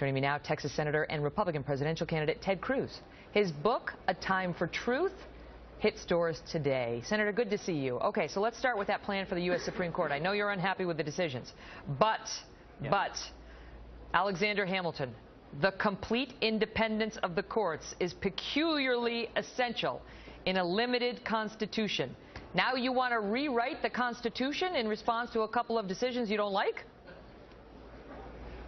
Joining me now, Texas Senator and Republican presidential candidate Ted Cruz. His book, A Time for Truth, hit stores today. Senator, good to see you. Okay, so let's start with that plan for the U.S. Supreme Court. I know you're unhappy with the decisions, but Alexander Hamilton, the complete independence of the courts is peculiarly essential in a limited Constitution. Now you want to rewrite the Constitution in response to a couple of decisions you don't like?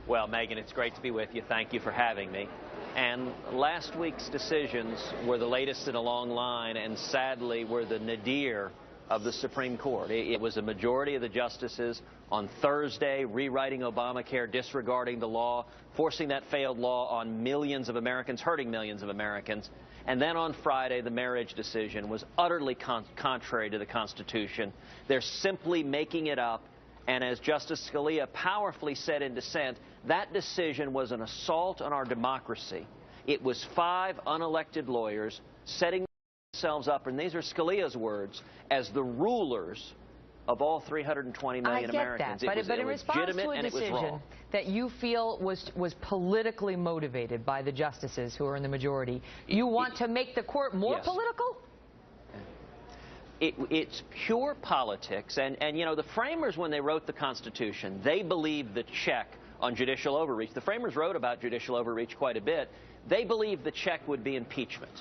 Well, Megan, it's great to be with you. Thank you for having me. And last week's decisions were the latest in a long line and sadly were the nadir of the Supreme Court. It was a majority of the justices on Thursday rewriting Obamacare, disregarding the law, forcing that failed law on millions of Americans, hurting millions of Americans. And then on Friday, the marriage decision was utterly contrary to the Constitution. They're simply making it up. And as Justice Scalia powerfully said in dissent, that decision was an assault on our democracy. It was 5 unelected lawyers setting themselves up, and these are Scalia's words, as the rulers of all 320 million Americans. I get that, but in response to a decision that you feel was politically motivated by the justices who are in the majority, you want to make the court more political? It's pure politics, and you know, the framers, when they wrote the Constitution, they believed the check on judicial overreach. The framers wrote about judicial overreach quite a bit. They believed the check would be impeachment.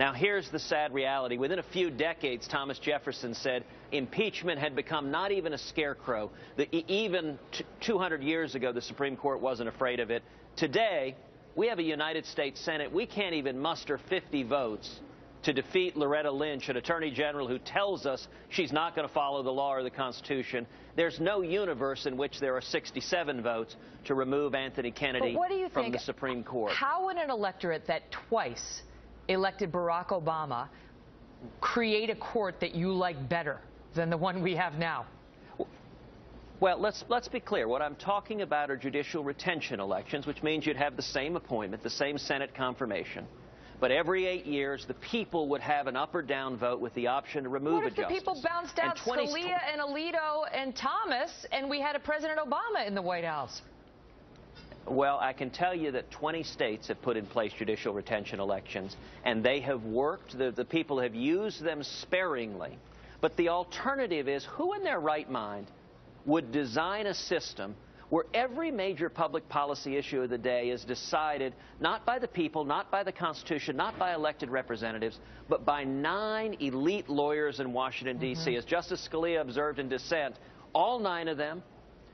Now, here's the sad reality. Within a few decades, Thomas Jefferson said impeachment had become not even a scarecrow. Even 200 years ago, the Supreme Court wasn't afraid of it. Today, we have a United States Senate. We can't even muster 50 votes to defeat Loretta Lynch, an attorney general who tells us she's not going to follow the law or the Constitution. There's no universe in which there are 67 votes to remove Anthony Kennedy from the Supreme Court. How would an electorate that twice elected Barack Obama create a court that you like better than the one we have now? Well, let's be clear. What I'm talking about are judicial retention elections, which means you'd have the same appointment, the same Senate confirmation. But every 8 years, the people would have an up or down vote with the option to remove a justice. What if the people bounced out Scalia and Alito and Thomas, and we had a President Obama in the White House? Well, I can tell you that 20 states have put in place judicial retention elections, and they have worked. The people have used them sparingly. But the alternative is, who in their right mind would design a system where every major public policy issue of the day is decided not by the people, not by the Constitution, not by elected representatives, but by 9 elite lawyers in Washington, D.C. As Justice Scalia observed in dissent, all 9 of them,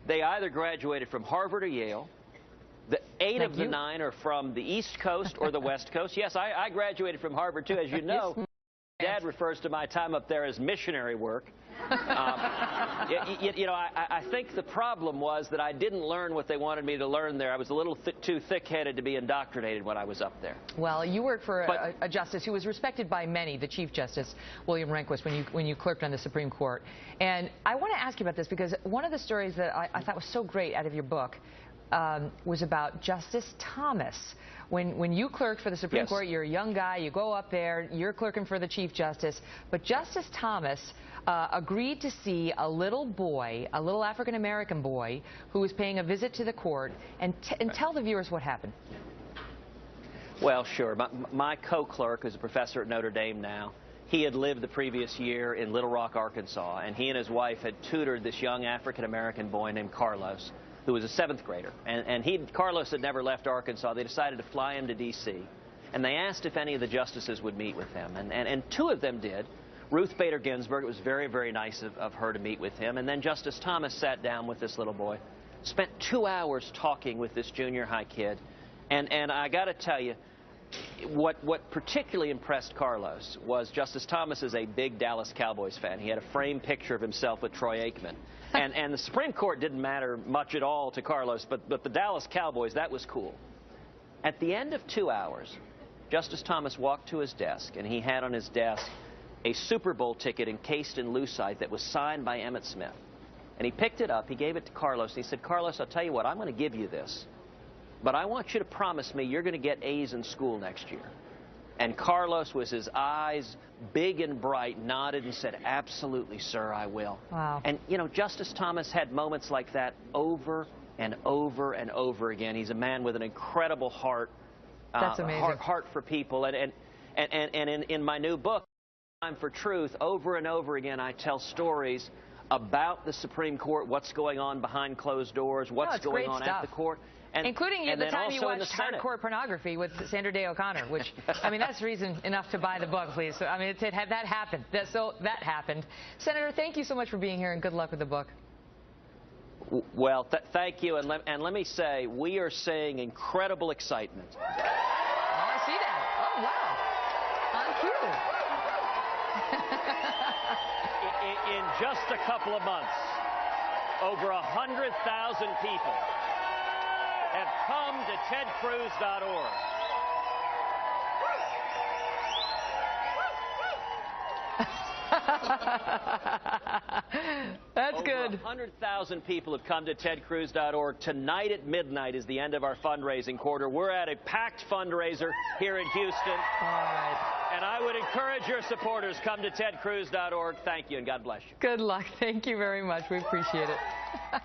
they either graduated from Harvard or Yale. The 8 of the 9 are from the East Coast or the West Coast. Yes, I graduated from Harvard, too. As you know, Dad refers to my time up there as missionary work. You know, I think the problem was that I didn't learn what they wanted me to learn there. I was a little too thick-headed to be indoctrinated when I was up there. Well, you worked for a justice who was respected by many, the Chief Justice, William Rehnquist, when you clerked on the Supreme Court. And I want to ask you about this because one of the stories that I thought was so great out of your book was about Justice Thomas. When you clerked for the Supreme Court, you're a young guy, you go up there, you're clerking for the Chief Justice, but Justice Thomas agreed to see a little boy, a little African-American boy, who was paying a visit to the court, and tell the viewers what happened. Well, sure. My co-clerk, who's a professor at Notre Dame now, he had lived the previous year in Little Rock, Arkansas, and he and his wife had tutored this young African-American boy named Carlos, who was a 7th grader. And Carlos had never left Arkansas. They decided to fly him to D.C. And they asked if any of the justices would meet with him. And 2 of them did. Ruth Bader Ginsburg, it was very, very nice of her to meet with him. And then Justice Thomas sat down with this little boy, spent 2 hours talking with this junior high kid. And I got to tell you, what particularly impressed Carlos was Justice Thomas is a big Dallas Cowboys fan. He had a framed picture of himself with Troy Aikman. And the Supreme Court didn't matter much at all to Carlos, but the Dallas Cowboys, that was cool. At the end of 2 hours, Justice Thomas walked to his desk, and he had on his desk a Super Bowl ticket encased in lucite that was signed by Emmitt Smith. And he picked it up, he gave it to Carlos, and he said, Carlos, I'll tell you what, I'm going to give you this, but I want you to promise me you're going to get A's in school next year. And Carlos, with his eyes big and bright, nodded and said, absolutely, sir, I will. Wow. And, you know, Justice Thomas had moments like that over and over and over again. He's a man with an incredible heart. That's amazing. Heart for people. And in my new book, Time for Truth, over and over again, I tell stories about the Supreme Court, what's going on behind closed doors, what's going on at the court. Including the time you watched hardcore pornography with Sandra Day O'Connor, which, I mean, that's reason enough to buy the book, please. So, I mean, it had that happened. That happened. Senator, thank you so much for being here, and good luck with the book. Well, thank you. And let me say, we are seeing incredible excitement. Oh, I see that. Oh, wow. On cue. In just a couple of months, over 100,000 people have come to tedcruz.org. That's good. Over 100,000 people have come to tedcruz.org. Tonight at midnight is the end of our fundraising quarter. We're at a packed fundraiser here in Houston. All right. And I would encourage your supporters, come to tedcruz.org. Thank you, and God bless you. Good luck. Thank you very much. We appreciate it.